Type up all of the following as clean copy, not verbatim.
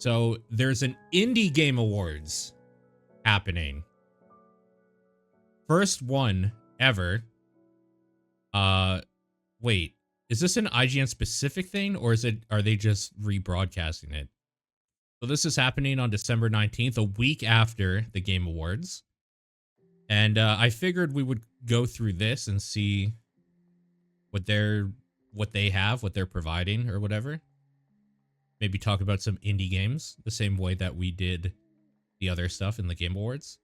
So there's an Indie Game Awards happening. First one ever. Wait, is this an IGN specific thing, or are they just rebroadcasting it? So this is happening on December 19th, a week after the Game Awards. And I figured we would go through this and see what they're providing or whatever. Maybe talk about some indie games the same way that we did the other stuff in the Game Awards.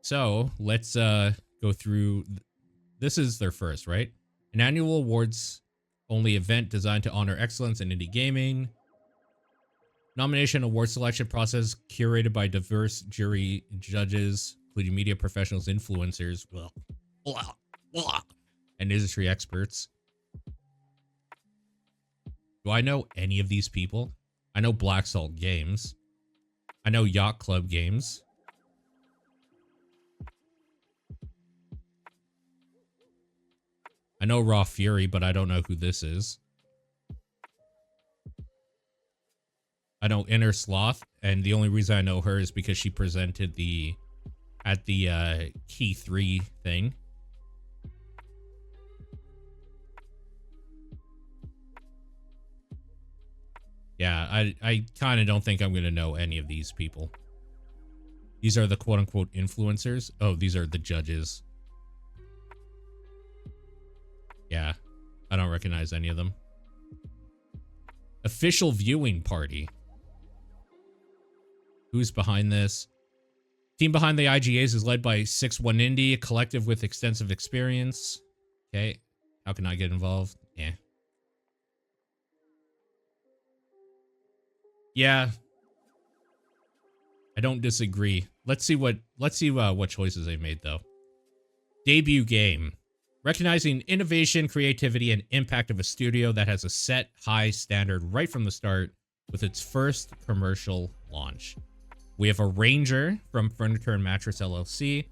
So let's go through. This is their first, right? An annual awards only event designed to honor excellence in indie gaming. Nomination award selection process curated by diverse jury judges, including media professionals, influencers, and industry experts. Do I know any of these people? I know Black Salt Games. I know Yacht Club Games. I know Raw Fury, but I don't know who this is. I know Inner Sloth, and the only reason I know her is because she presented at the Key 3 thing. Yeah, I kind of don't think I'm going to know any of these people. These are the quote-unquote influencers. Oh, these are the judges. Yeah, I don't recognize any of them. Official viewing party. Who's behind this? Team behind the IGAs is led by 6-1 Indie, a collective with extensive experience. Okay, how can I get involved? Yeah, I don't disagree. Let's see what choices they made though. Debut game. Recognizing innovation, creativity, and impact of a studio that has a set high standard right from the start with its first commercial launch. We have a Ranger from Furniture and Mattress LLC.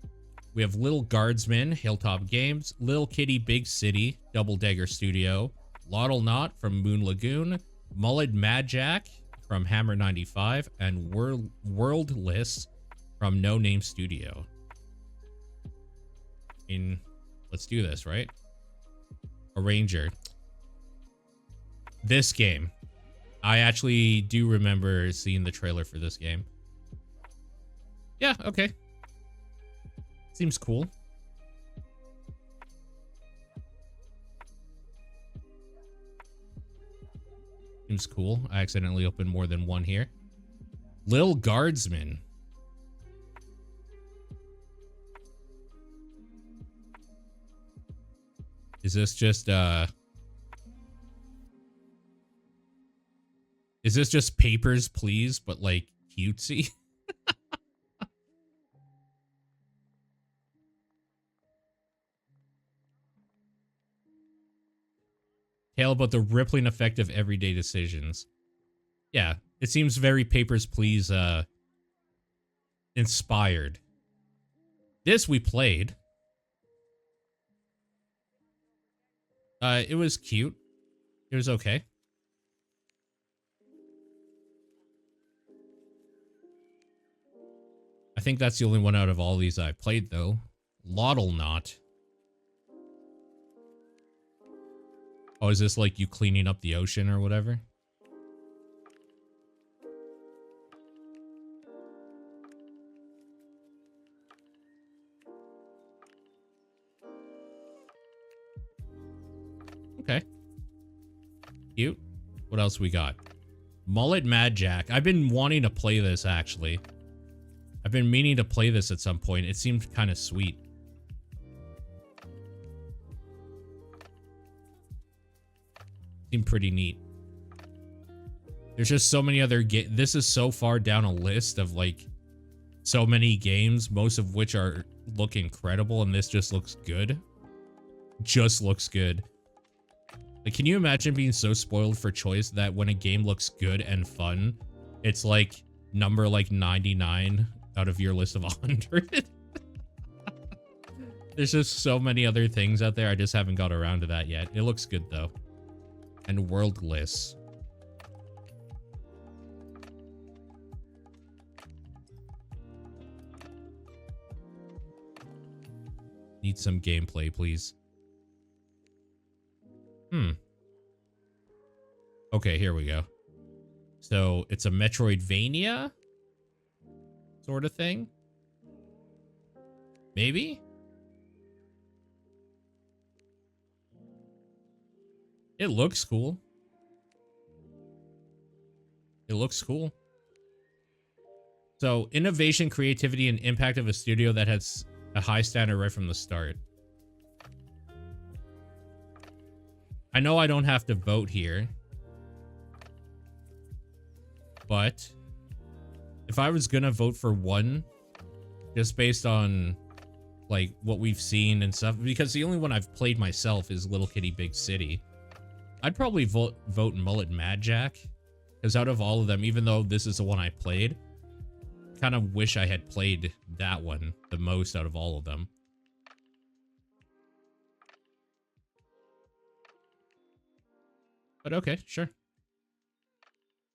We have Little Guardsman, Hilltop Games, Little Kitty Big City, Double Dagger Studio, Lottle Knot from Moon Lagoon, Mullet Mad Jack from Hammer 95, and Worldless from No Name Studio. Let's do this, right? A Ranger. This game. I actually do remember seeing the trailer for this game. Yeah, okay. Seems cool. Seems cool. I accidentally opened more than one here. Lil Guardsman. Is this just Papers, Please, but like cutesy? Tale about the rippling effect of everyday decisions. Yeah, it seems very Papers, Please inspired. This we played. It was cute. It was okay. I think that's the only one out of all these I played, though. Lottle Knot. Oh, is this like you cleaning up the ocean or whatever? Okay. Cute. What else we got? Mullet Mad Jack. I've been wanting to play this, actually. I've been meaning to play this at some point. It seemed kind of sweet. Seemed pretty neat. There's just so many other games. This is so far down a list of, like, so many games, most of which look incredible, and this just looks good. Just looks good. Like, can you imagine being so spoiled for choice that when a game looks good and fun, it's like number like 99 out of your list of 100? There's just so many other things out there. I just haven't got around to that yet. It looks good though. And Worldless. need some gameplay, please. Okay, here we go. So it's a Metroidvania sort of thing. Maybe? It looks cool. It looks cool. So, innovation, creativity, and impact of a studio that has a high standard right from the start. I know I don't have to vote here. But if I was gonna vote for one, just based on like what we've seen and stuff, because the only one I've played myself is Little Kitty Big City, I'd probably vote Mullet Mad Jack, because out of all of them, even though this is the one I played, kind of wish I had played that one the most out of all of them. But okay, sure.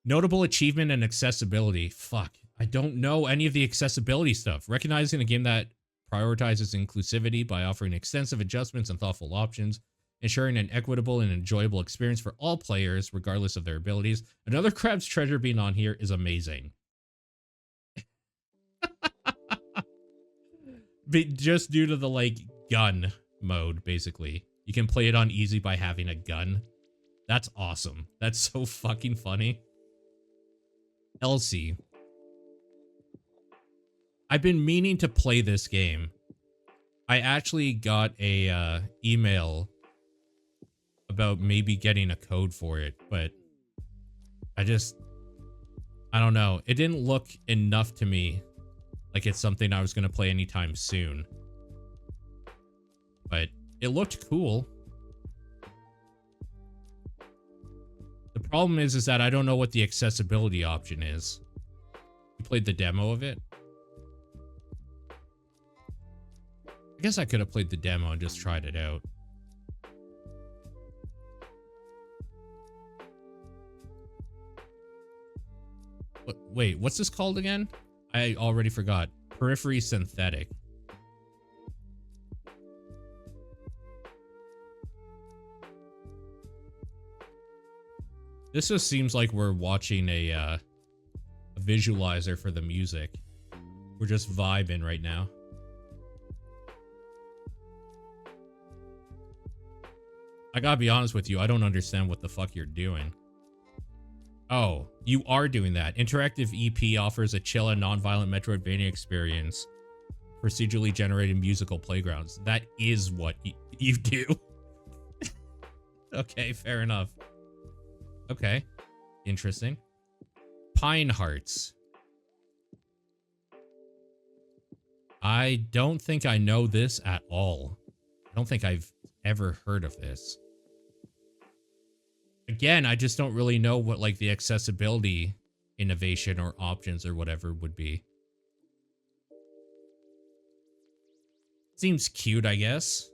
Notable achievement and accessibility. Fuck. I don't know any of the accessibility stuff. Recognizing a game that prioritizes inclusivity by offering extensive adjustments and thoughtful options, ensuring an equitable and enjoyable experience for all players, regardless of their abilities. Another Crab's Treasure being on here is amazing. Just due to the, like, gun mode, basically. You can play it on easy by having a gun. That's awesome. That's so fucking funny. Elsie. I've been meaning to play this game. I actually got a email about maybe getting a code for it, but I don't know. It didn't look enough to me like it's something I was going to play anytime soon. But it looked cool. The problem is that I don't know what the accessibility option is. You played the demo of it? I guess I could have played the demo and just tried it out. Wait, what's this called again? I already forgot. Periphery Synthetic. This just seems like we're watching a visualizer for the music. We're just vibing right now. I gotta be honest with you, I don't understand what the fuck you're doing. Oh, you are doing that. Interactive EP offers a chill and non-violent Metroidvania experience. Procedurally generated musical playgrounds. That is what you do. Okay, fair enough. Okay, interesting. Pine Hearts. I don't think I know this at all. I don't think I've ever heard of this. Again, I just don't really know what, like, the accessibility innovation or options or whatever would be. Seems cute, I guess.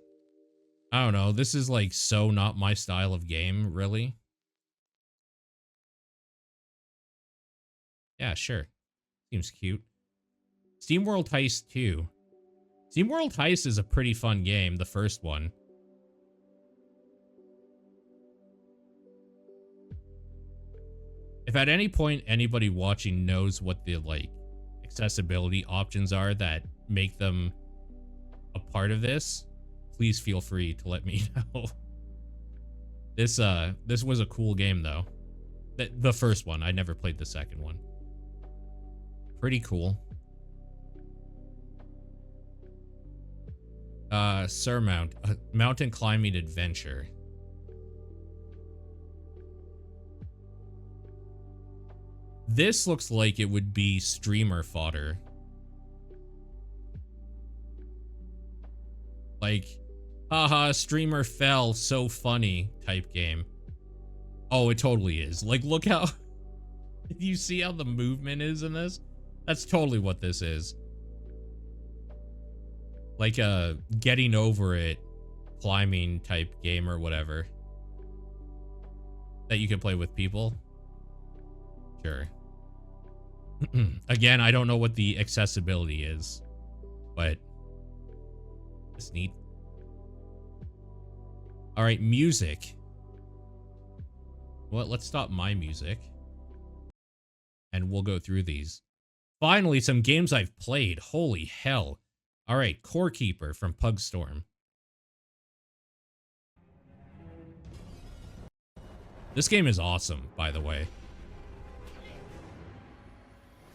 I don't know. This is, like, so not my style of game, really. Yeah, sure. Seems cute. SteamWorld Heist 2. SteamWorld Heist is a pretty fun game, the first one. If at any point anybody watching knows what the, like, accessibility options are that make them a part of this, please feel free to let me know. This was a cool game, though. The first one. I never played the second one. Pretty cool. Surmount. A mountain climbing adventure. This looks like it would be streamer fodder. Like, haha, streamer fell, so funny type game. Oh, it totally is. Like, look how... You see how the movement is in this? That's totally what this is. Like a getting over it climbing type game or whatever. That you can play with people. Sure. Again, I don't know what the accessibility is, but it's neat. All right, music. Well, let's stop my music. And we'll go through these. Finally, some games I've played. Holy hell. All right, Core Keeper from Pugstorm. This game is awesome, by the way.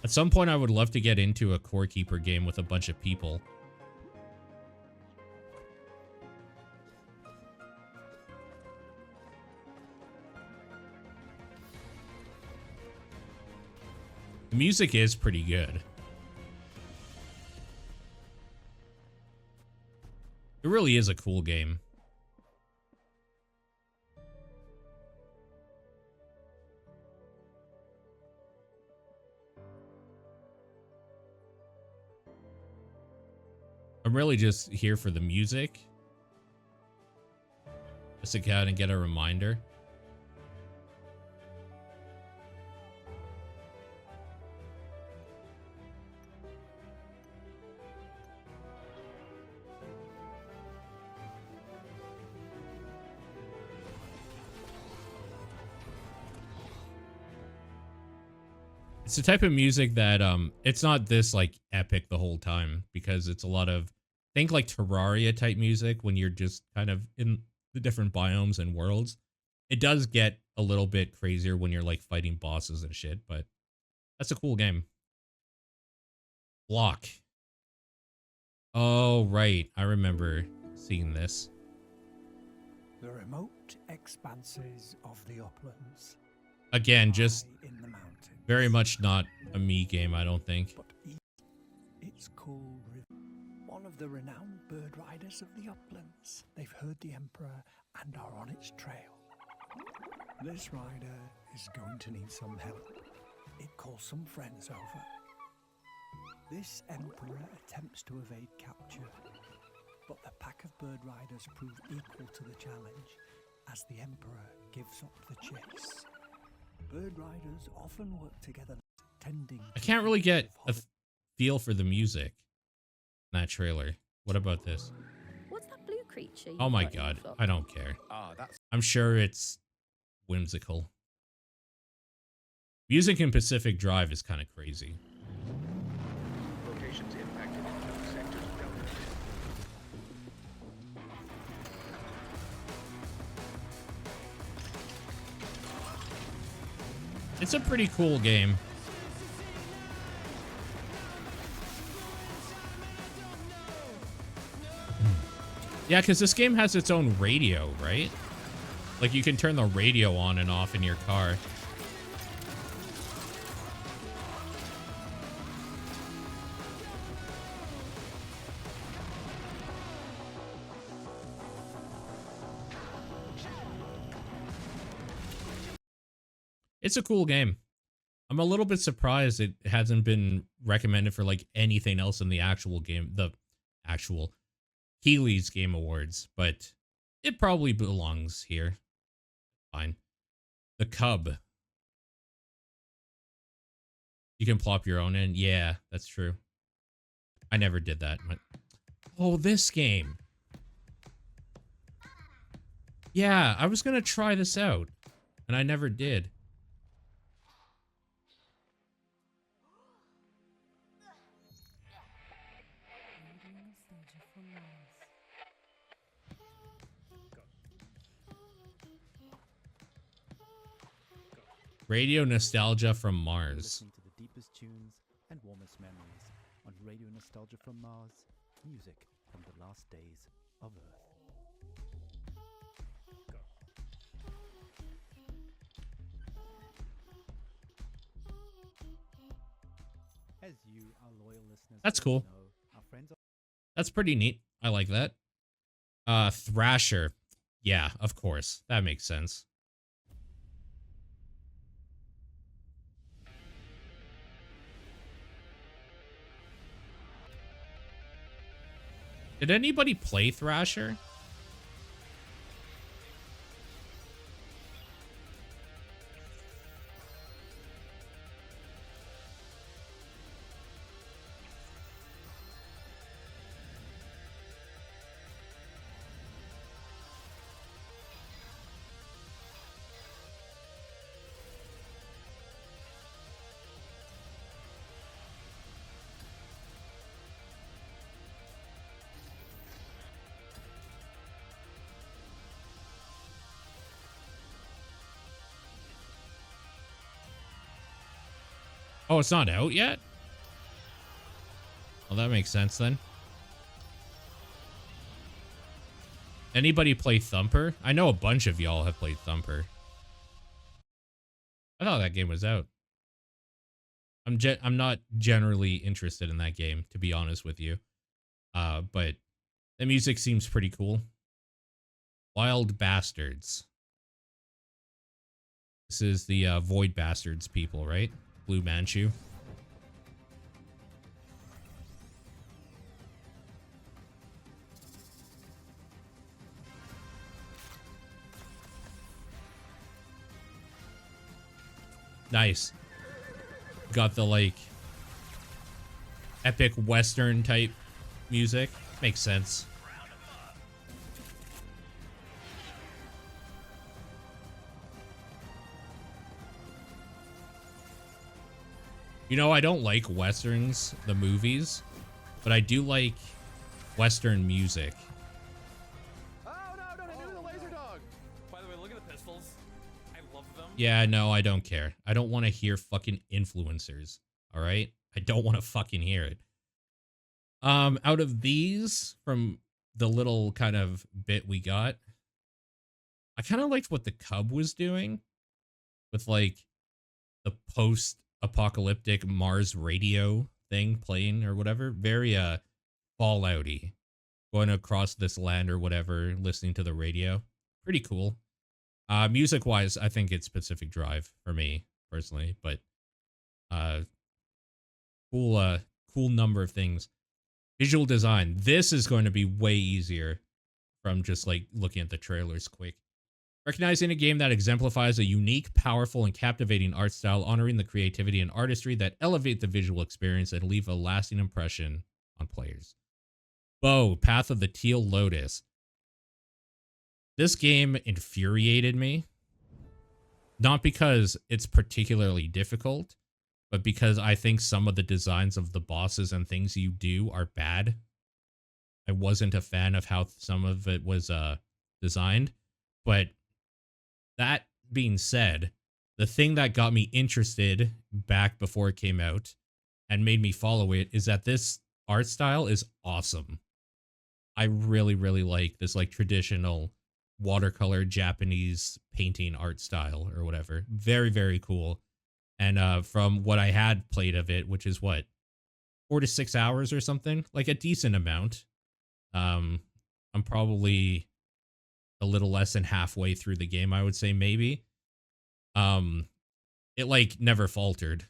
At some point, I would love to get into a Core Keeper game with a bunch of people. The music is pretty good. It really is a cool game. I'm really just here for the music. Just to go out and get a reminder. It's the type of music that it's not this like epic the whole time, because it's a lot of, think like Terraria type music when you're just kind of in the different biomes and worlds. It does get a little bit crazier when you're like fighting bosses and shit, but that's a cool game. Block. Oh, right. I remember seeing this. The remote expanses of the uplands. Again, just in the mountains. Very much not a me game, I don't think. But it's cool. One of the renowned bird riders of the uplands. They've heard the Emperor and are on its trail. This rider is going to need some help. It calls some friends over. This Emperor attempts to evade capture, but the pack of bird riders prove equal to the challenge as the Emperor gives up the chase. Bird riders often work together, tending. I can't really get a feel for the music in that trailer. What about this? What's that blue creature? Oh my god, I don't care. I'm sure it's whimsical. Music in Pacific Drive is kind of crazy. Locations impacted in sectors of Delta. It's a pretty cool game. Yeah, because this game has its own radio, right? Like, you can turn the radio on and off in your car. It's a cool game. I'm a little bit surprised it hasn't been recommended for like anything else in the actual game, the actual Keighley's Game Awards, but it probably belongs here. Fine. The Cub. You can plop your own in. Yeah, that's true. I never did that. But... Oh, this game. Yeah, I was gonna try this out, and I never did. Radio Nostalgia from Mars. Listening to the deepest tunes and warmest memories on Radio Nostalgia from Mars, music from the last days of Earth. As you, our loyal listeners, That's cool. know, our friends are That's pretty neat. I like that. Thrasher. Yeah, of course. That makes sense. Did anybody play Thrasher? Oh, it's not out yet? Well, that makes sense then. Anybody play Thumper? I know a bunch of y'all have played Thumper. I thought that game was out. I'm not generally interested in that game, to be honest with you. But the music seems pretty cool. Wild Bastards. This is the Void Bastards people, right? Blue Manchu. Nice. Got the like epic Western type music. Makes sense. You know, I don't like Westerns, the movies, but I do like Western music. Oh no, don't hit me with a laser dog! By the way, look at the pistols. I love them. Yeah, no, I don't care. I don't want to hear fucking influencers. All right? I don't want to fucking hear it. Out of these, from the little kind of bit we got, I kind of liked what the Cub was doing with like the post-apocalyptic Mars radio thing playing or whatever. Very Fallouty, going across this land or whatever, listening to the radio. Pretty cool. Music wise, I think it's Pacific Drive for me personally, but cool number of things. Visual design. This is going to be way easier from just like looking at the trailers quick. Recognizing a game that exemplifies a unique, powerful, and captivating art style, honoring the creativity and artistry that elevate the visual experience and leave a lasting impression on players. Bow, Path of the Teal Lotus. This game infuriated me. Not because it's particularly difficult, but because I think some of the designs of the bosses and things you do are bad. I wasn't a fan of how some of it was designed, but that being said, the thing that got me interested back before it came out and made me follow it is that this art style is awesome. I really, really like this like traditional watercolor Japanese painting art style or whatever. Very, very cool. And from what I had played of it, which is what, 4 to 6 hours or something, like a decent amount. I'm probably a little less than halfway through the game, I would say, maybe. It like never faltered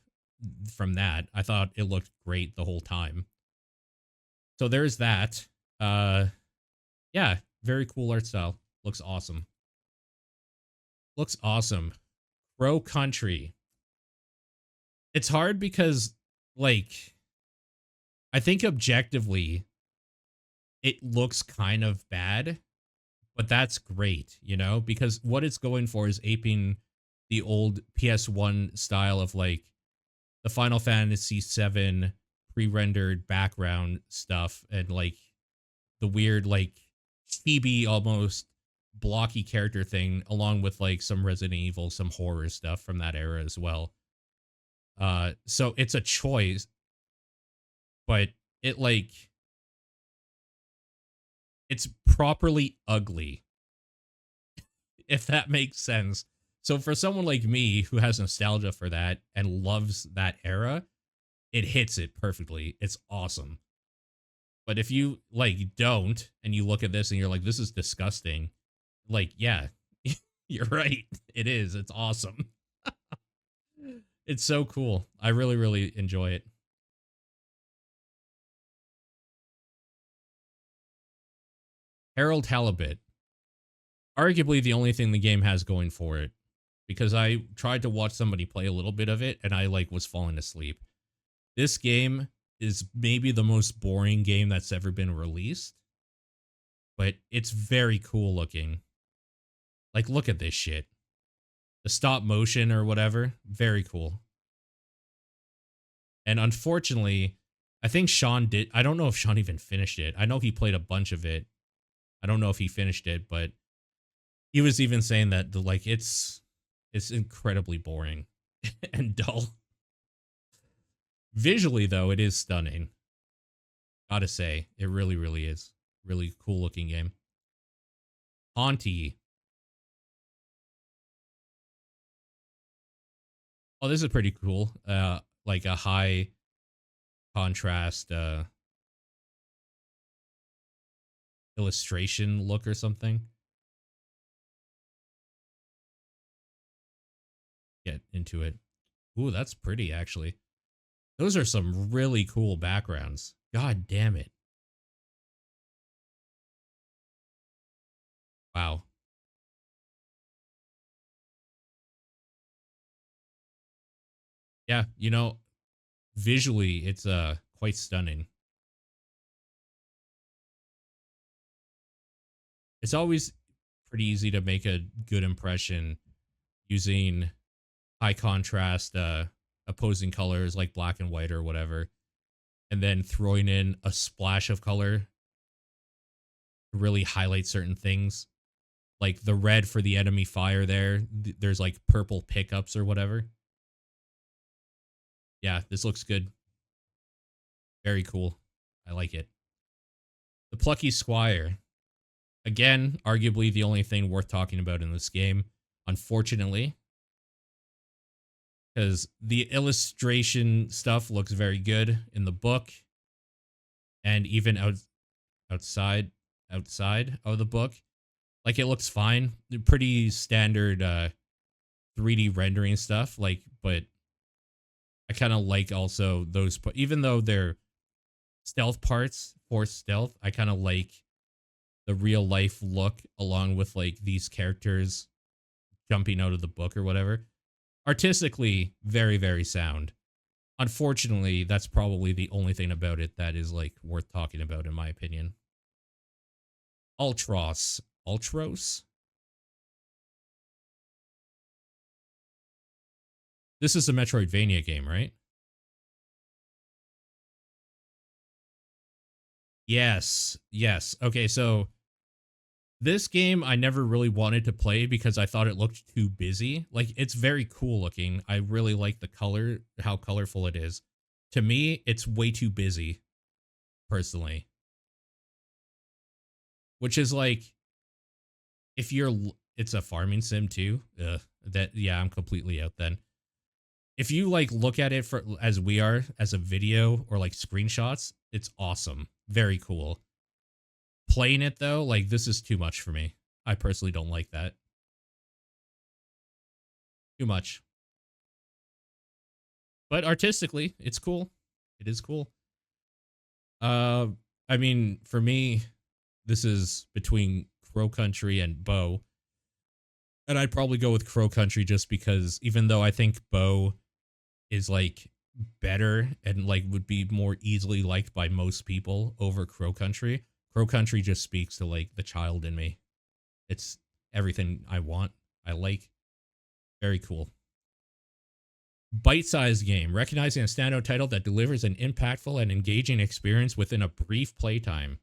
from that. I thought it looked great the whole time. So there's that. Yeah, very cool art style. Looks awesome. Looks awesome. Crow Country. It's hard because, like, I think objectively, it looks kind of bad, but that's great, you know, because what it's going for is aping the old PS1 style of like the Final Fantasy VII pre-rendered background stuff and like the weird, like, chibi almost blocky character thing, along with like some Resident Evil, some horror stuff from that era as well. So it's a choice, but it like, it's properly ugly, if that makes sense. So for someone like me who has nostalgia for that and loves that era, it hits it perfectly. It's awesome. But if you like don't, and you look at this and you're like, this is disgusting, like, yeah, you're right. It is. It's awesome. It's so cool. I really, really enjoy it. Harold Halibut. Arguably the only thing the game has going for it, because I tried to watch somebody play a little bit of it and I like was falling asleep. This game is maybe the most boring game that's ever been released, but it's very cool looking. Like, look at this shit. The stop motion or whatever, very cool. And unfortunately, I think Sean did. I don't know if Sean even finished it. I know he played a bunch of it. I don't know if he finished it, but he was even saying that the like it's incredibly boring and dull. Visually, though, it is stunning. Gotta say, it really, really is. Really cool looking game. Haunty. Oh, this is pretty cool. Like a high contrast illustration look or something. Get into it. Ooh, that's pretty actually. Those are some really cool backgrounds. God damn it. Wow. Yeah, you know, visually it's quite stunning. It's always pretty easy to make a good impression using high contrast opposing colors like black and white or whatever, and then throwing in a splash of color to really highlight certain things. Like the red for the enemy fire there. There's like purple pickups or whatever. Yeah, this looks good. Very cool. I like it. The Plucky Squire. Again, arguably the only thing worth talking about in this game. Unfortunately, because the illustration stuff looks very good in the book, and even outside of the book, like it looks fine. Pretty standard 3D rendering stuff. Like, but I kind of like also those, even though they're stealth parts, forced stealth, I kind of like the real life look along with like these characters jumping out of the book or whatever. Artistically, very, very sound. Unfortunately, that's probably the only thing about it that is like worth talking about in my opinion. Ultros? This is a Metroidvania game, right? Yes. Okay, so this game I never really wanted to play because I thought it looked too busy. Like, it's very cool looking. I really like the color, how colorful it is. To me, it's way too busy, personally. Which is like, if you're, it's a farming sim too. Yeah, I'm completely out then. If you like look at it for as we are as a video or like screenshots, it's awesome. Very cool. Playing it though, like this is too much for me. I personally don't like that. Too much. But artistically, it's cool. It is cool. I mean, for me, this is between Crow Country and Bow. And I'd probably go with Crow Country just because even though I think Bow is like better and like would be more easily liked by most people over Crow Country just speaks to like the child in me. It's everything I want. I like. Very cool. Bite-sized game, recognizing a standout title that delivers an impactful and engaging experience within a brief playtime.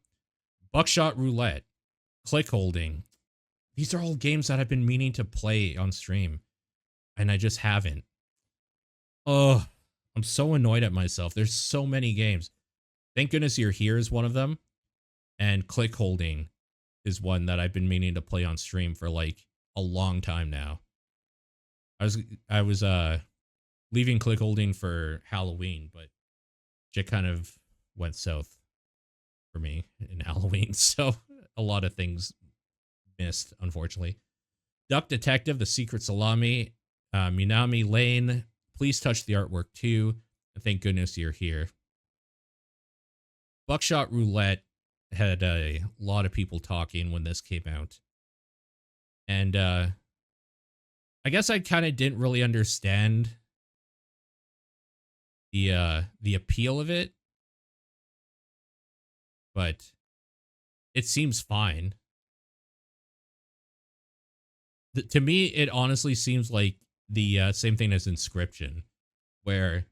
Buckshot Roulette, Click Holding. These are all games that I've been meaning to play on stream, and I just haven't. Oh, I'm so annoyed at myself. There's so many games. Thank Goodness You're Here is one of them, and Click Holding is one that I've been meaning to play on stream for like a long time now. I was leaving Click Holding for Halloween, but it kind of went south for me in Halloween, so a lot of things missed, unfortunately. Duck Detective, The Secret Salami, Minami Lane, Please Touch the Artwork too, and Thank Goodness You're Here. Buckshot Roulette had a lot of people talking when this came out, and I guess I kind of didn't really understand the appeal of it, but it seems fine. To me, it honestly seems like the same thing as Inscription, where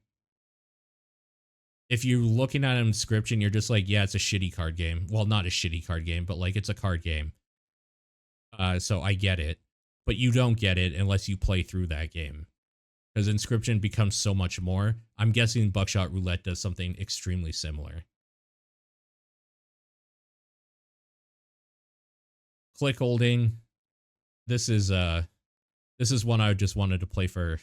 if you're looking at Inscription, you're just like, yeah, it's a shitty card game. Well, not a shitty card game, but like it's a card game. So I get it, but you don't get it unless you play through that game. because Inscription becomes so much more. I'm guessing Buckshot Roulette does something extremely similar. Click holding. This is one I just wanted to play for.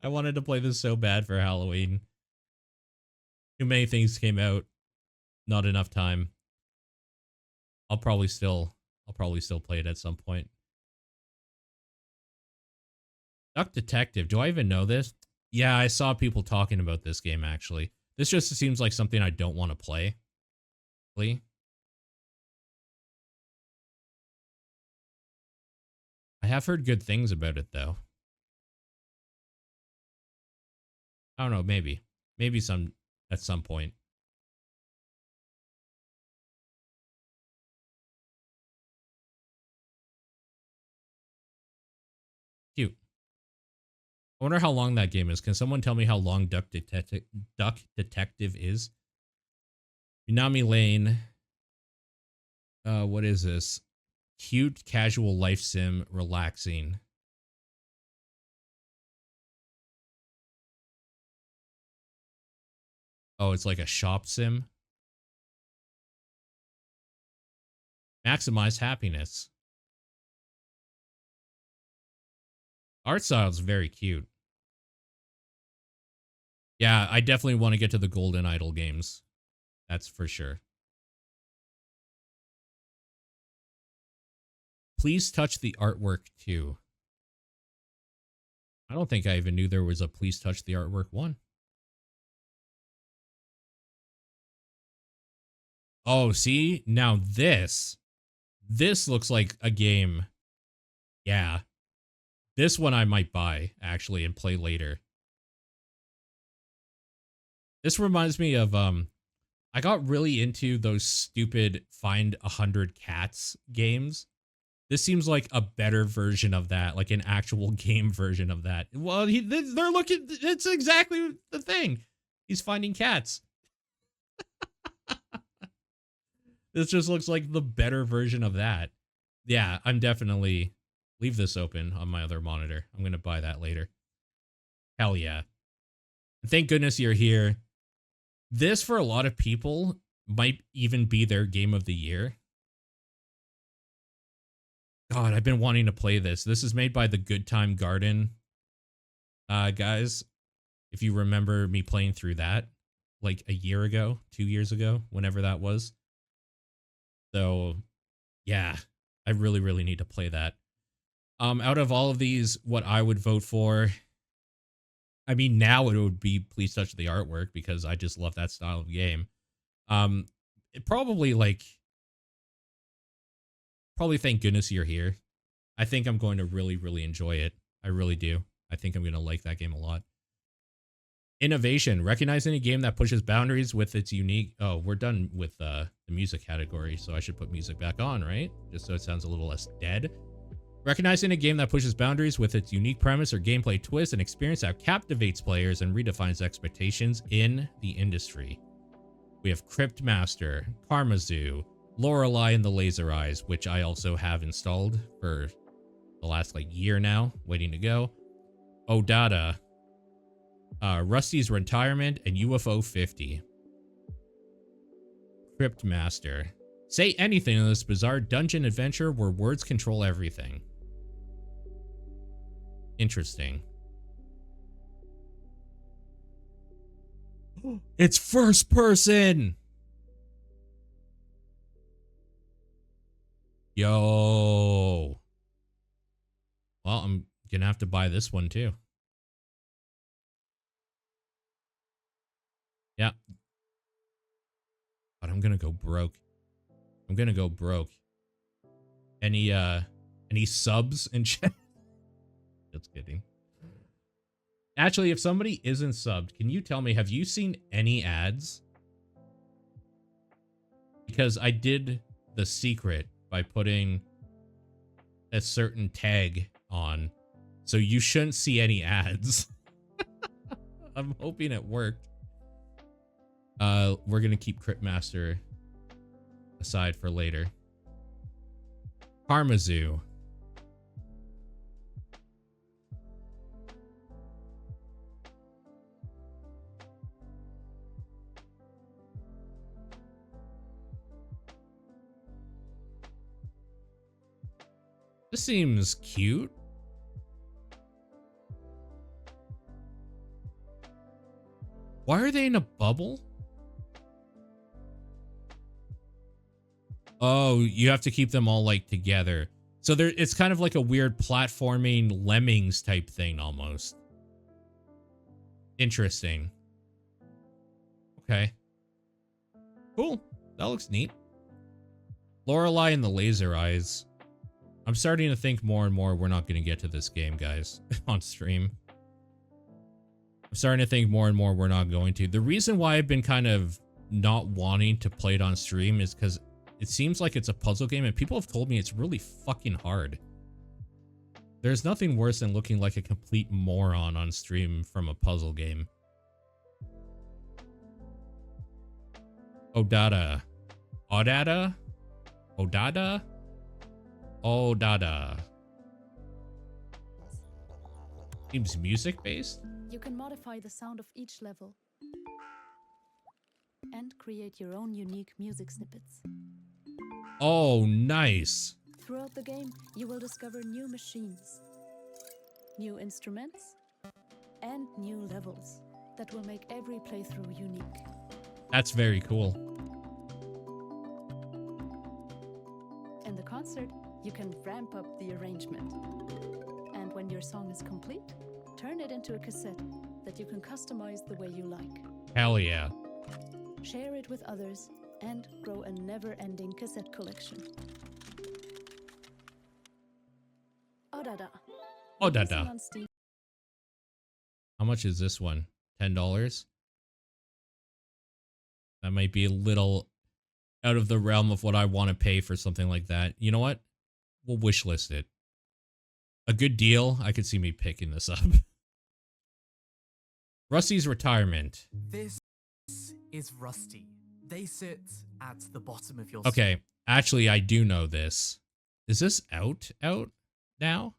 I wanted to play this so bad for Halloween. Too many things came out. Not enough time. I'll probably still play it at some point. Duck Detective. Do I even know this? Yeah, I saw people talking about this game, actually. This just seems like something I don't want to play. Really? I have heard good things about it, though. I don't know, maybe. Maybe at some point. Cute. I wonder how long that game is. Can someone tell me how long Duck Detective is? Minami Lane. What is this? Cute, casual life sim, relaxing. Oh, it's like a shop sim. Maximize happiness. Art style is very cute. Yeah, I definitely want to get to the Golden Idol games. That's for sure. Please touch the artwork too. I don't think I even knew there was a Please Touch the Artwork one. Oh, see? Now this looks like a game. Yeah. This one I might buy, actually, and play later. This reminds me of, I got really into those stupid Find 100 Cats games. This seems like a better version of that, like an actual game version of that. Well, they're looking, it's exactly the thing. He's finding cats. This just looks like the better version of that. Yeah, I'm definitely, leave this open on my other monitor. I'm going to buy that later. Hell yeah. Thank goodness you're here. This, for a lot of people, might even be their game of the year. God, I've been wanting to play this. This is made by the Good Time Garden guys. If you remember me playing through that, like a year ago, 2 years ago, whenever that was. So, yeah, I really, really need to play that. Out of all of these, what I would vote for, I mean, now it would be Please Touch the Artwork because I just love that style of game. It probably thank goodness you're here. I think I'm going to really, really enjoy it. I really do. I think I'm going to like that game a lot. Innovation, recognizing a game that pushes boundaries with its unique... Oh, we're done with the music category, so I should put music back on, right? Just so it sounds a little less dead. Recognizing a game that pushes boundaries with its unique premise or gameplay twist and experience that captivates players and redefines expectations in the industry. We have Crypt Master, Karma Zoo, Lorelei and the Laser Eyes, which I also have installed for the last year now, waiting to go. Odada, Rusty's Retirement, and UFO 50. Crypt Master. Say anything in this bizarre dungeon adventure where words control everything. Interesting. It's first person! Yo. Well, I'm gonna have to buy this one too. Yeah. But I'm gonna go broke. I'm gonna go broke. Any subs in chat? Just kidding. Actually, if somebody isn't subbed, can you tell me, have you seen any ads? Because I did the secret by putting a certain tag on, so you shouldn't see any ads. I'm hoping it worked. We're gonna keep Crypt Master aside for later. Karma Zoo. This seems cute. Why are they in a bubble? Oh, you have to keep them all like together. So there, it's kind of like a weird platforming Lemmings type thing almost. Interesting. Okay. Cool. That looks neat. Lorelei and the laser eyes. I'm starting to think more and more we're not going to get to this game, guys, on stream. I'm starting to think more and more we're not going to. The reason why I've been kind of not wanting to play it on stream is because it seems like it's a puzzle game and people have told me it's really fucking hard. There's nothing worse than looking like a complete moron on stream from a puzzle game. Odada. Odada? Odada? Odada. Seems music based? You can modify the sound of each level and create your own unique music snippets. Oh, nice. Throughout the game, you will discover new machines, new instruments, and new levels that will make every playthrough unique. That's very cool. In the concert, you can ramp up the arrangement. And when your song is complete, turn it into a cassette that you can customize the way you like. Hell yeah. Share it with others and grow a never-ending cassette collection. Odada. Odada. Releasing on Steam. How much is this one? $10? That might be a little out of the realm of what I want to pay for something like that. You know what? We'll wishlist it. A good deal. I could see me picking this up. Rusty's retirement. This is Rusty. They sit at the bottom of your Okay, actually, I do know this. Is this out now?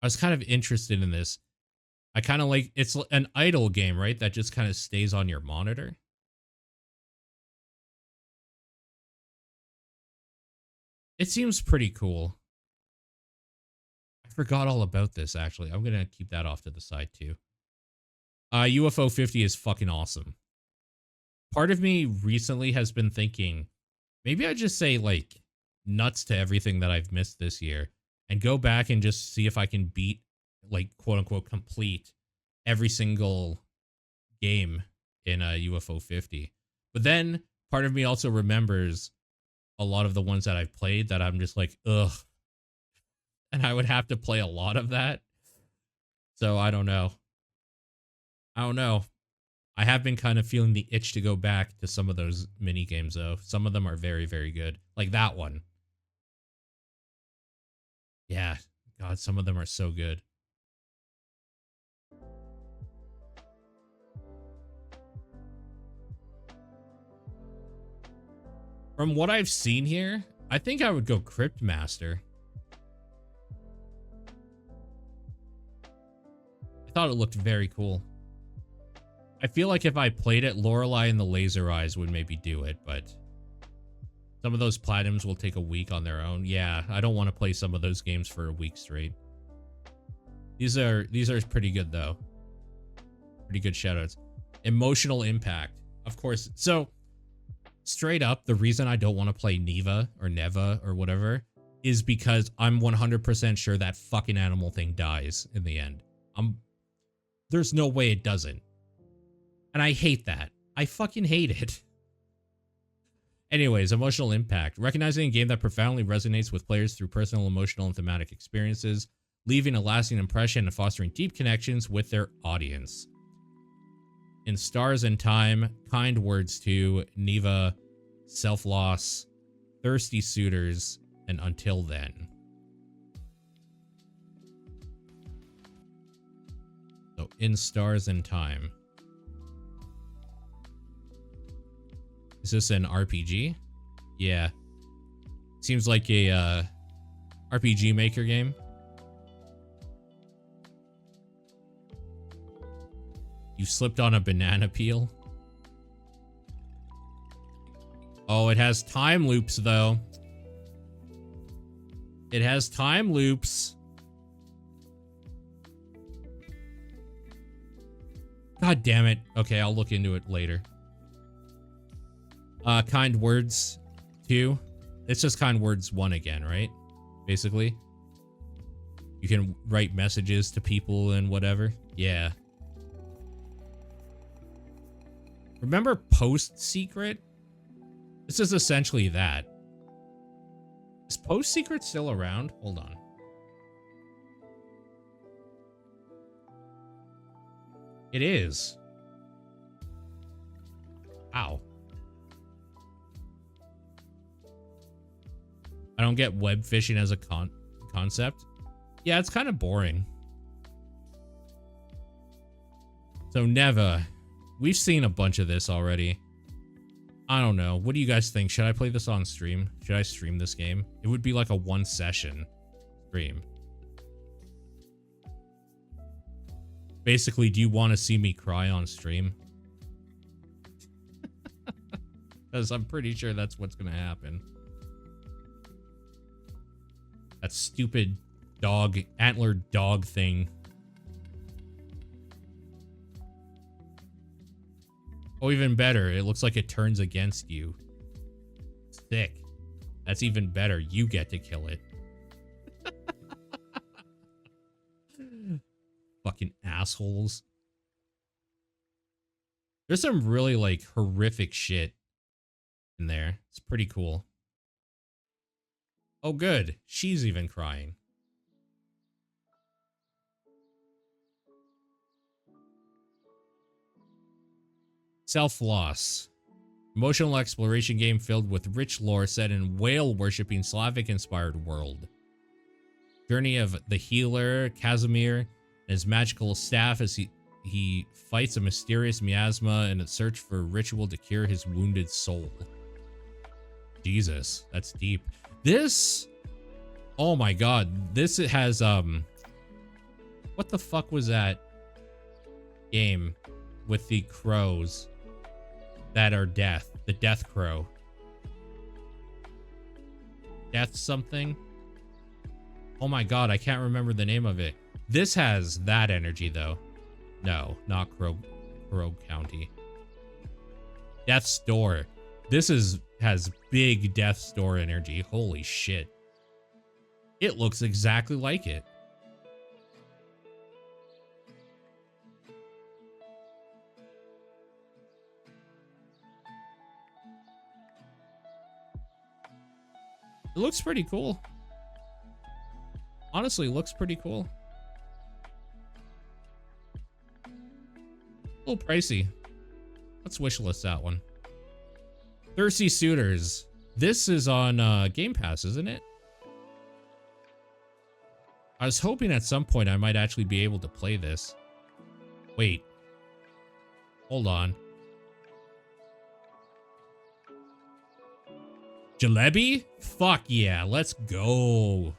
I was kind of interested in this. I kind of like, it's an idle game, right? That just kind of stays on your monitor. It seems pretty cool. I forgot all about this, actually. I'm going to keep that off to the side, too. UFO 50 is fucking awesome. Part of me recently has been thinking, maybe I just say, like, nuts to everything that I've missed this year and go back and just see if I can beat, like, quote-unquote, complete every single game in UFO 50. But then part of me also remembers a lot of the ones that I've played that I'm just like, ugh. And I would have to play a lot of that. So I don't know. I have been kind of feeling the itch to go back to some of those mini games, though. Some of them are very, very good. Like that one. Yeah. God, some of them are so good. From what I've seen here, I think I would go Crypt Master. I thought it looked very cool. I feel like if I played it, Lorelei and the Laser Eyes would maybe do it, but some of those platinums will take a week on their own. Yeah, I don't want to play some of those games for a week straight. These are pretty good, though. Pretty good shoutouts. Emotional Impact. Of course. So, straight up, the reason I don't want to play Neva or Neva or whatever is because I'm 100% sure that fucking animal thing dies in the end. There's no way it doesn't. And I hate that. I fucking hate it. Anyways, Emotional Impact. Recognizing a game that profoundly resonates with players through personal, emotional, and thematic experiences, leaving a lasting impression and fostering deep connections with their audience. In Stars and Time, Kind Words to Neva, Self-Loss, Thirsty Suitors, and Until Then. So, In Stars and Time. Is this an RPG? Yeah. Seems like a RPG Maker game. You slipped on a banana peel. Oh, it has time loops, though. It has time loops. God damn it. Okay, I'll look into it later. Kind Words 2. It's just Kind Words 1 again, right? Basically. You can write messages to people and whatever. Yeah. Remember Post Secret? This is essentially that. Is Post Secret still around? Hold on. It is. Ow. I don't get web phishing as a concept. Yeah, it's kind of boring. So Neva, we've seen a bunch of this already. I don't know. What do you guys think? Should I play this on stream? Should I stream this game? It would be like a one session stream. Basically, do you want to see me cry on stream? Because I'm pretty sure that's what's going to happen. That stupid dog, antlered dog thing. Oh, even better. It looks like it turns against you. Sick. That's even better. You get to kill it. Fucking assholes. There's some really, like, horrific shit in there. It's pretty cool. Oh, good. She's even crying. Self-Loss. Emotional exploration game filled with rich lore set in whale-worshipping Slavic-inspired world. Journey of the healer, Casimir, and his magical staff as he fights a mysterious miasma in a search for a ritual to cure his wounded soul. Jesus, that's deep. This... Oh my god. This has, what the fuck was that game with the crows that are death? The death crow. Death something? Oh my god, I can't remember the name of it. This has that energy, though. No, not Crow County. Death's Door. This has big Death's Door energy. Holy shit. It looks exactly like it. It looks pretty cool. Honestly, looks pretty cool. A little pricey. Let's wishlist that one. Thirsty Suitors. This is on Game Pass, isn't it? I was hoping at some point I might actually be able to play this. Wait. Hold on. Jalebi? Fuck yeah, let's go.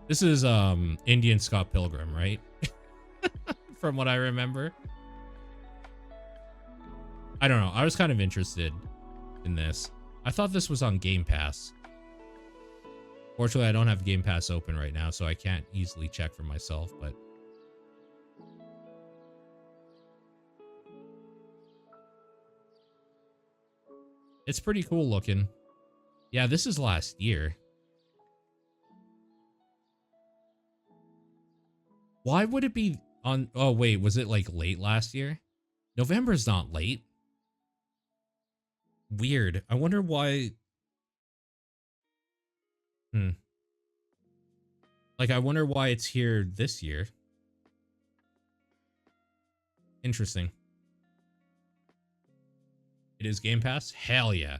This is Indian Scott Pilgrim, right? From what I remember. I don't know. I was kind of interested in this. I thought this was on Game Pass. Fortunately, I don't have Game Pass open right now, so I can't easily check for myself, but... It's pretty cool looking. Yeah, this is last year. Why would it be on... Oh, wait, was it like late last year? November's not late. Weird. I wonder why... Like, I wonder why it's here this year. Interesting. It is Game Pass? Hell yeah.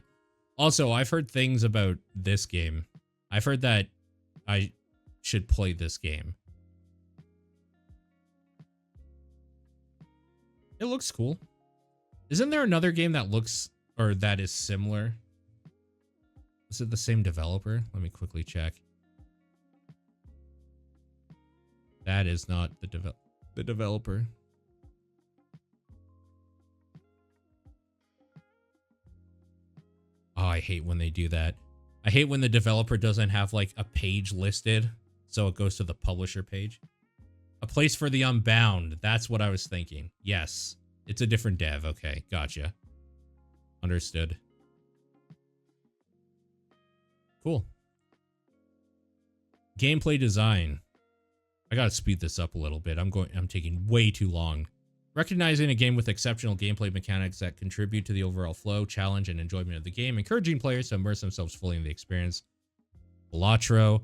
Also, I've heard things about this game. I've heard that I should play this game. It looks cool. Isn't there another game that looks, or that is similar? Is it the same developer? Let me quickly check. That is not the developer. Oh, I hate when they do that. I hate when the developer doesn't have like a page listed, so it goes to the publisher page. A place for the Unbound. That's what I was thinking. Yes. It's a different dev. Okay, gotcha. Understood. Cool. Gameplay design. I gotta speed this up a little bit. I'm taking way too long. Recognizing a game with exceptional gameplay mechanics that contribute to the overall flow, challenge, and enjoyment of the game, encouraging players to immerse themselves fully in the experience. Balatro,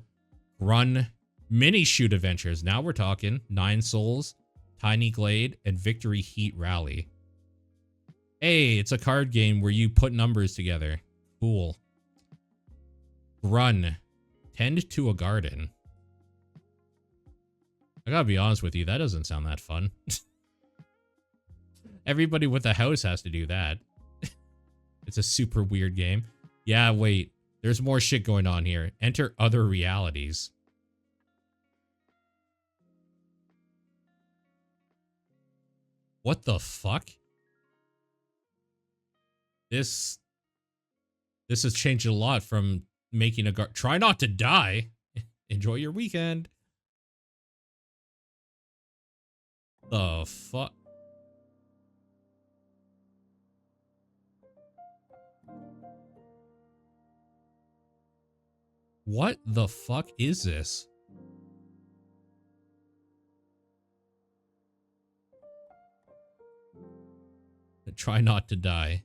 Run, Mini Shoot Adventures. Now we're talking. 9 Souls, Tiny Glade, and Victory Heat Rally. Hey, it's a card game where you put numbers together. Cool. Run, Tend to a Garden. I gotta be honest with you, that doesn't sound that fun. Everybody with a house has to do that. It's a super weird game. Yeah, wait. There's more shit going on here. Enter other realities. What the fuck? This has changed a lot from making a try not to die. Enjoy your weekend. The fuck? What the fuck is this? Try not to die.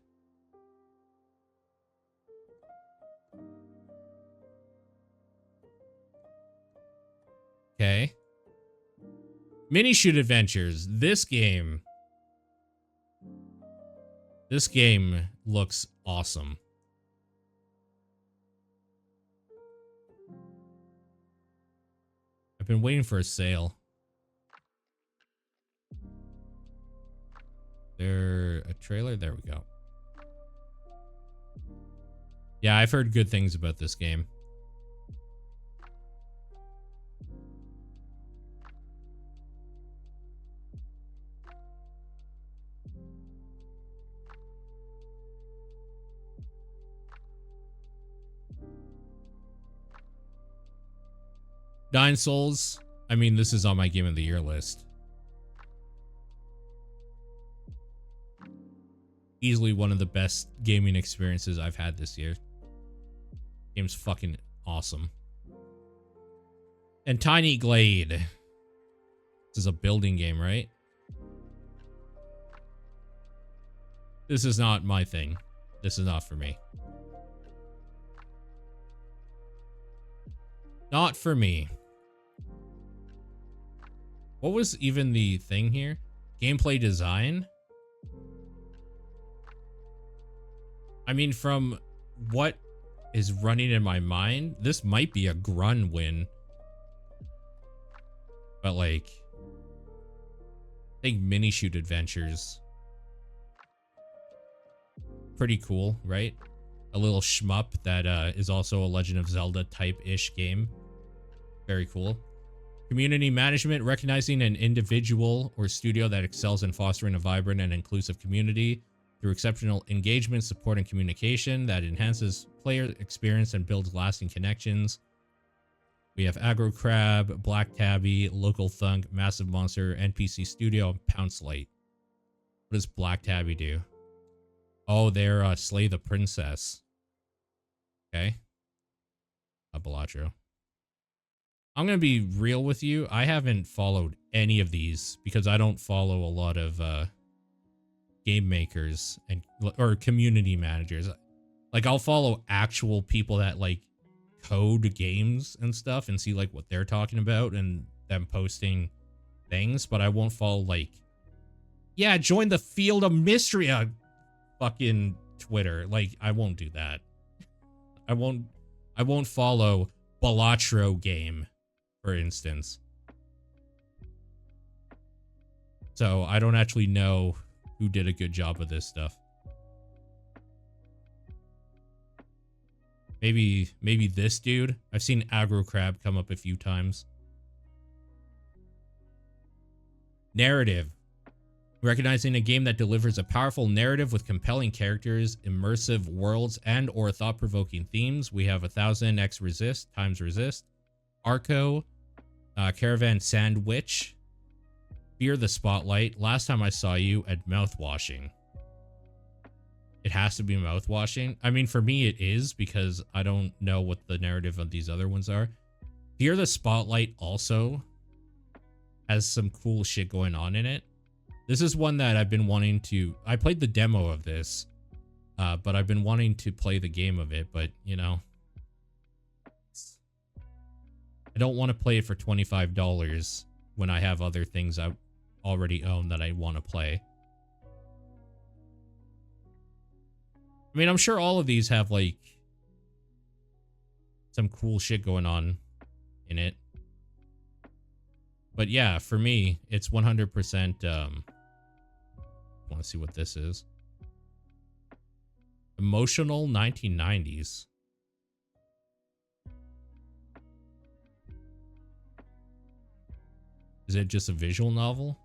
Okay. Mini Shoot Adventures. This game looks awesome. I've been waiting for a sale. There a trailer? There we go. Yeah, I've heard good things about this game. Nine Souls. I mean, this is on my Game of the Year list. Easily one of the best gaming experiences I've had this year. Game's fucking awesome. And Tiny Glade. This is a building game, right? This is not my thing. This is not for me. Not for me. What was even the thing here? Gameplay design? I mean, from what is running in my mind, this might be a Grun win. But like, I think Mini Shoot Adventures. Pretty cool, right? A little shmup that is also a Legend of Zelda type-ish game. Very cool. Community management, recognizing an individual or studio that excels in fostering a vibrant and inclusive community through exceptional engagement, support, and communication that enhances player experience and builds lasting connections. We have Aggro Crab, Black Tabby, Local Thunk, Massive Monster, NPC Studio, and Pounce Light. What does Black Tabby do? Oh, they're Slay the Princess. Okay. Balatro. I'm going to be real with you. I haven't followed any of these because I don't follow a lot of game makers and or community managers. Like, I'll follow actual people that like code games and stuff and see like what they're talking about and them posting things, but I won't follow like, yeah, join the Field of Mystery on fucking Twitter. Like, I won't do that. I won't follow Balatro Game, for instance. So I don't actually know who did a good job of this stuff. Maybe this dude. I've seen Aggro Crab come up a few times. Narrative. Recognizing a game that delivers a powerful narrative with compelling characters, immersive worlds, and or thought-provoking themes, we have 1000x Resist, times Resist, Arco, Caravan Sandwich, Fear the Spotlight, Last Time I Saw You, and Mouthwashing. It has to be Mouthwashing. I mean, for me, it is because I don't know what the narrative of these other ones are. Fear the Spotlight also has some cool shit going on in it. This is one that I've been wanting to... I played the demo of this, but I've been wanting to play the game of it, but, you know... I don't want to play it for $25 when I have other things I already own that I want to play. I mean, I'm sure all of these have, like, some cool shit going on in it. But yeah, for me, it's 100%, I want to see what this is. Emotional 1990s. Is it just a visual novel?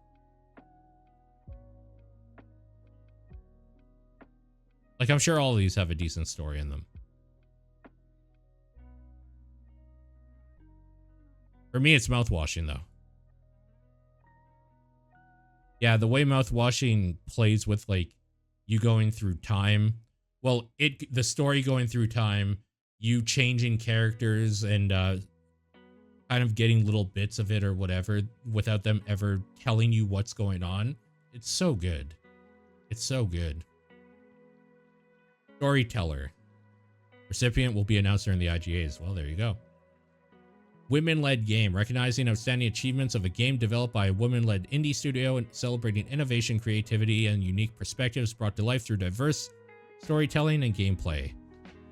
Like, I'm sure all of these have a decent story in them. For me, it's Mouthwashing, though. Yeah, the way Mouthwashing plays with, like, you going through time. Well, the story going through time, you changing characters and kind of getting little bits of it or whatever without them ever telling you what's going on. It's so good. It's so good. Storyteller. Recipient will be announced during the IGAs. Well, there you go. Women-led game. Recognizing outstanding achievements of a game developed by a women-led indie studio and celebrating innovation, creativity, and unique perspectives brought to life through diverse storytelling and gameplay.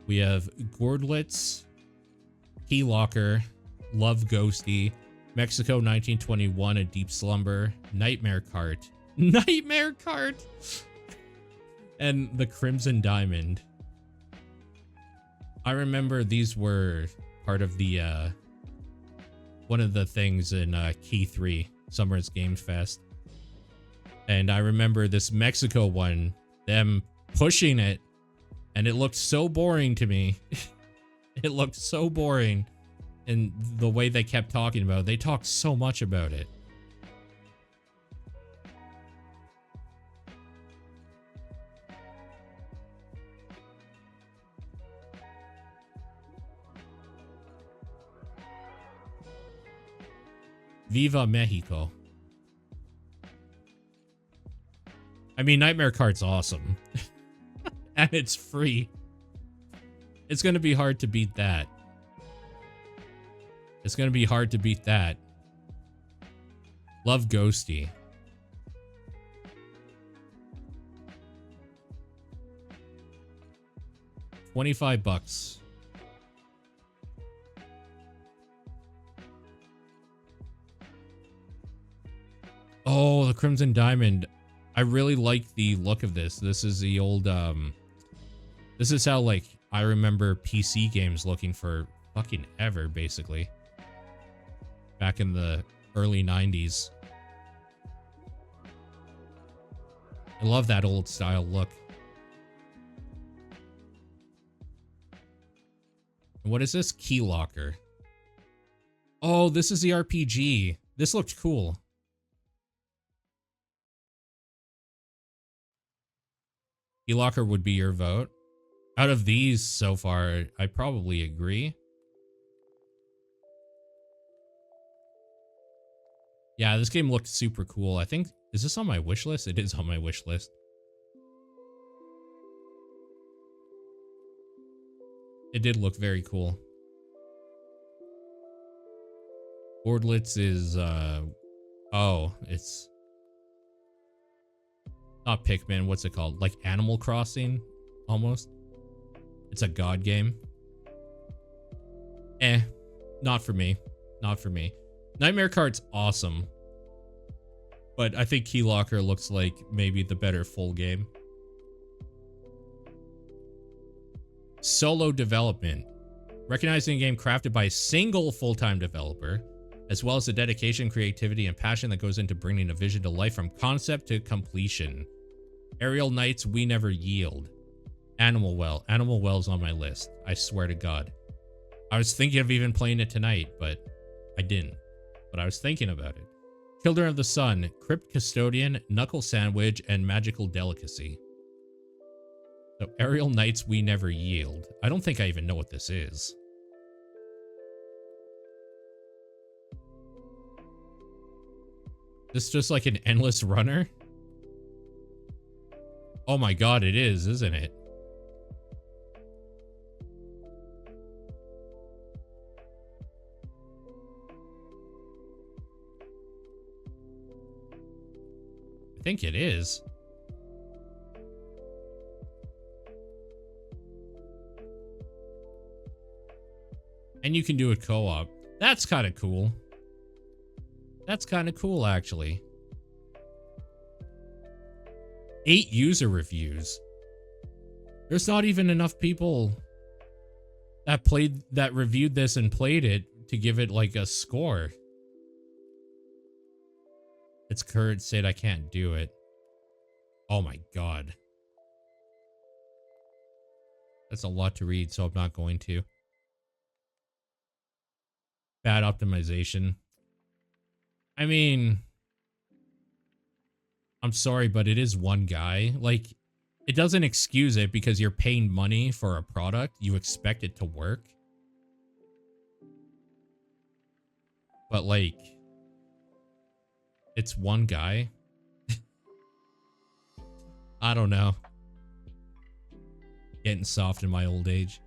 We have Gordlitz, Key Locker, Love Ghosty, Mexico 1921, A Deep Slumber, Nightmare Cart, Nightmare Cart, and The Crimson Diamond. I remember these were part of the, one of the things in Key 3, Summer's Game Fest. And I remember this Mexico one, them pushing it, and it looked so boring to me. It looked so boring. And the way they kept talking about it, they talked so much about it. Viva Mexico. I mean, Nightmare Cart's awesome. And it's free. It's going to be hard to beat that. It's going to be hard to beat that. Love Ghosty. $25. Oh, the Crimson Diamond. I really like the look of this. This is the old, this is how, like, I remember PC games looking for fucking ever, basically. Back in the early 90s. I love that old style look. And what is this? Key Locker. Oh, this is the RPG. This looked cool. Key Locker would be your vote. Out of these so far, I probably agree. Yeah, this game looked super cool. I think, is this on my wish list? It is on my wish list. It did look very cool. Bordlitz is, oh, it's not Pikmin. What's it called? Like Animal Crossing, almost. It's a god game. Not for me. Not for me. Nightmare Cart's awesome. But I think Key Locker looks like maybe the better full game. Solo development. Recognizing a game crafted by a single full-time developer as well as the dedication, creativity, and passion that goes into bringing a vision to life from concept to completion. Aerial Knights, We Never Yield. Animal Well. Animal Well's on my list. I swear to God. I was thinking of even playing it tonight, but I didn't. But I was thinking about it. Children of the Sun, Crypt Custodian, Knuckle Sandwich, and Magical Delicacy. So Aerial Knights, We Never Yield. I don't think I even know what this is. This just like an endless runner? Oh my God, it is, isn't it? I think it is. And you can do a co-op. That's kind of cool. That's kind of cool, actually. 8 user reviews. There's not even enough people that reviewed this and played it to give it like a score. Its current state, I can't do it. Oh my God. That's a lot to read, so I'm not going to. Bad optimization. I mean, I'm sorry, but it is one guy. Like, it doesn't excuse it because you're paying money for a product. You expect it to work. But like, it's one guy. I don't know. Getting soft in my old age.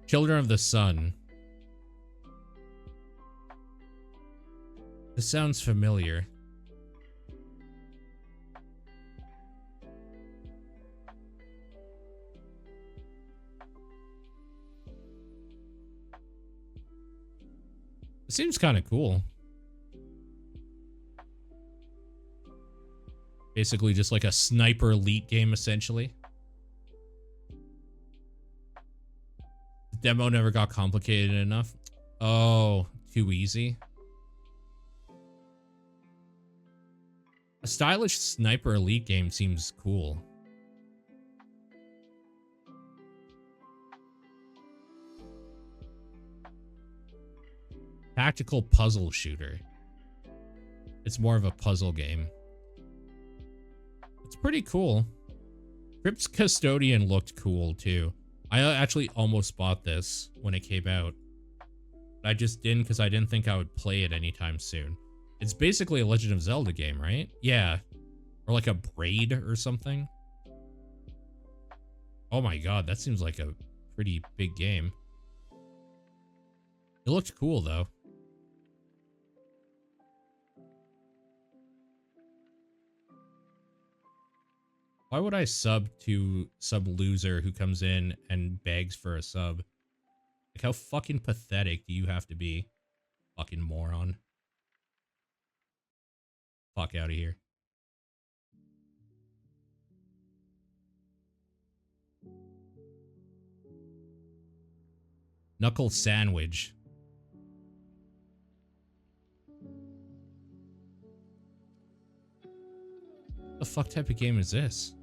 Children of the Sun. This sounds familiar. It seems kind of cool. Basically just like a sniper elite game, essentially. The demo never got complicated enough. Oh, too easy. A stylish sniper elite game seems cool. Tactical puzzle shooter. It's more of a puzzle game. It's pretty cool. Crypt Custodian looked cool too. I actually almost bought this when it came out. But I just didn't because I didn't think I would play it anytime soon. It's basically a Legend of Zelda game, right? Yeah. Or like a Braid or something. Oh my God, that seems like a pretty big game. It looked cool though. Why would I sub to some loser who comes in and begs for a sub? Like, how fucking pathetic do you have to be? Fucking moron. Fuck out of here. Knuckle Sandwich. The fuck type of game is this?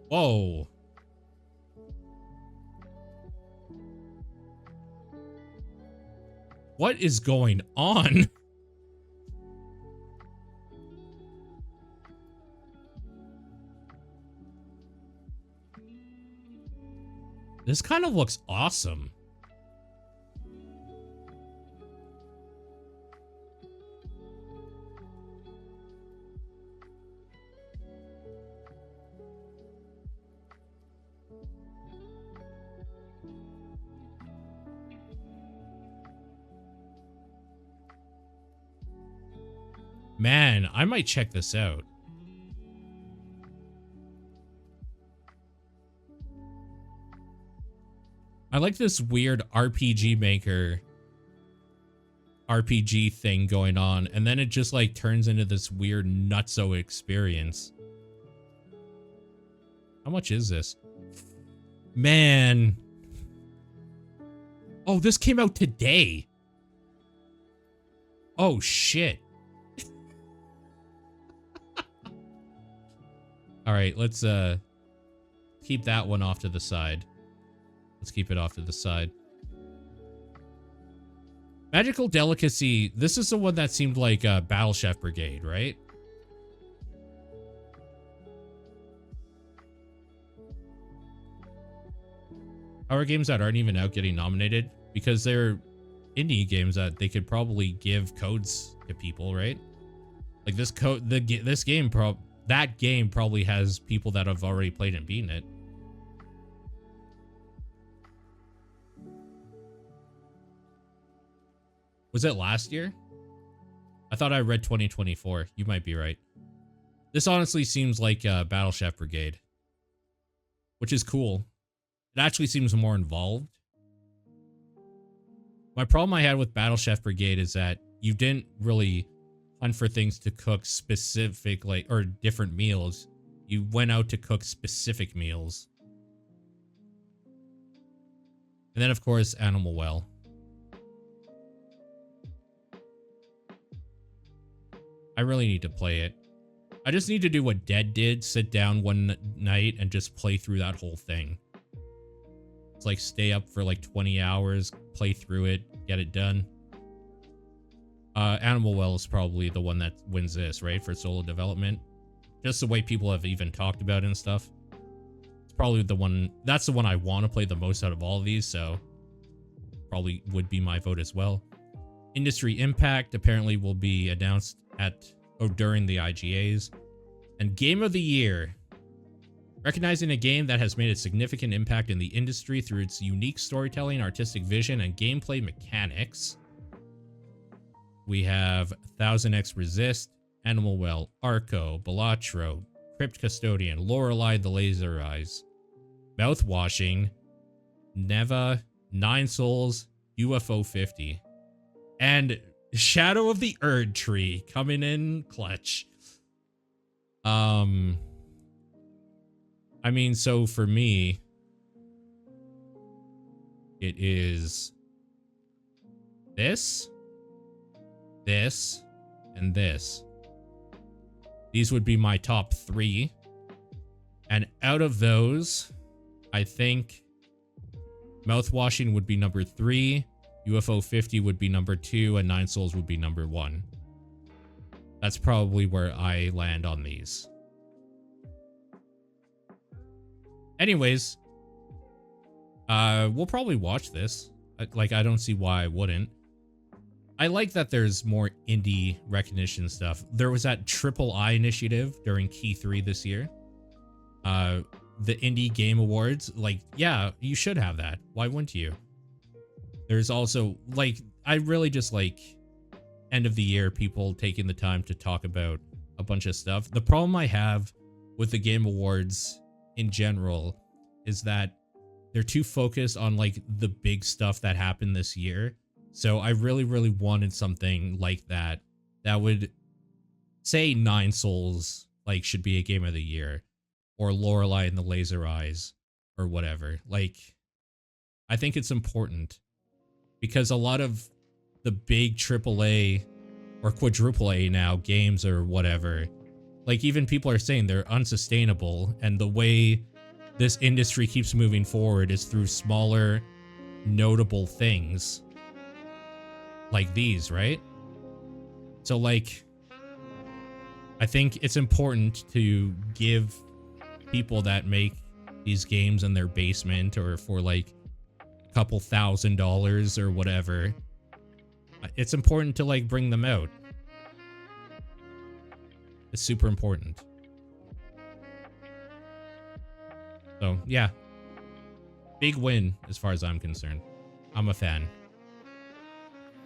Whoa. What is going on? This kind of looks awesome. Man, I might check this out. I like this weird RPG Maker RPG thing going on, and then it just like turns into this weird nutso experience. How much is this? Man. Oh, this came out today. Oh, shit. All right, let's keep that one off to the side. Let's keep it off to the side. Magical Delicacy. This is the one that seemed like Battle Chef Brigade, right? How are games that aren't even out getting nominated? Because they're indie games that they could probably give codes to people, right? Like this code, this game that game probably has people that have already played and beaten it. Was it last year? I thought I read 2024. You might be right. This honestly seems like Battle Chef Brigade, which is cool. It actually seems more involved. My problem I had with Battle Chef Brigade is that you didn't really hunt for things to cook specific, like, or different meals. You went out to cook specific meals. And then, of course, Animal Well. I really need to play it. I just need to do what Dead did, sit down one night and just play through that whole thing. It's like stay up for like 20 hours, play through it, get it done. Animal Well is probably the one that wins this, right? For solo development. Just the way people have even talked about it and stuff. It's probably the one, that's the one I want to play the most out of all of these, so probably would be my vote as well. Industry Impact apparently will be announced during the IGAs. And Game of the Year. Recognizing a game that has made a significant impact in the industry through its unique storytelling, artistic vision, and gameplay mechanics. We have 1000X Resist, Animal Well, Arco, Balatro, Crypt Custodian, Lorelei the Laser Eyes, Mouthwashing, Neva, Nine Souls, UFO 50, and Shadow of the Erd Tree coming in clutch. I mean, so for me, it is this, and this. These would be my top 3. And out of those, I think Mouthwashing would be number 3, UFO 50 would be number 2, and Nine Souls would be number 1. That's probably where I land on these. Anyways, we'll probably watch this. Like, I don't see why I wouldn't. I like that there's more indie recognition stuff. There was that Triple I initiative during Key 3 this year. The Indie Game Awards. Like, yeah, you should have that. Why wouldn't you? There's also, like, I really just like end of the year people taking the time to talk about a bunch of stuff. The problem I have with the Game Awards in general is that they're too focused on like the big stuff that happened this year. So I really, really wanted something like that would say Nine Souls like should be a game of the year, or Lorelei and the Laser Eyes, or whatever. Like, I think it's important because a lot of the big AAA or quadruple A now games or whatever, like even people are saying they're unsustainable, and the way this industry keeps moving forward is through smaller, notable things like these, right? So like, I think it's important to give people that make these games in their basement or for like a couple $1,000s or whatever, it's important to like bring them out. It's super important. So yeah, big win as far as I'm concerned. I'm a fan.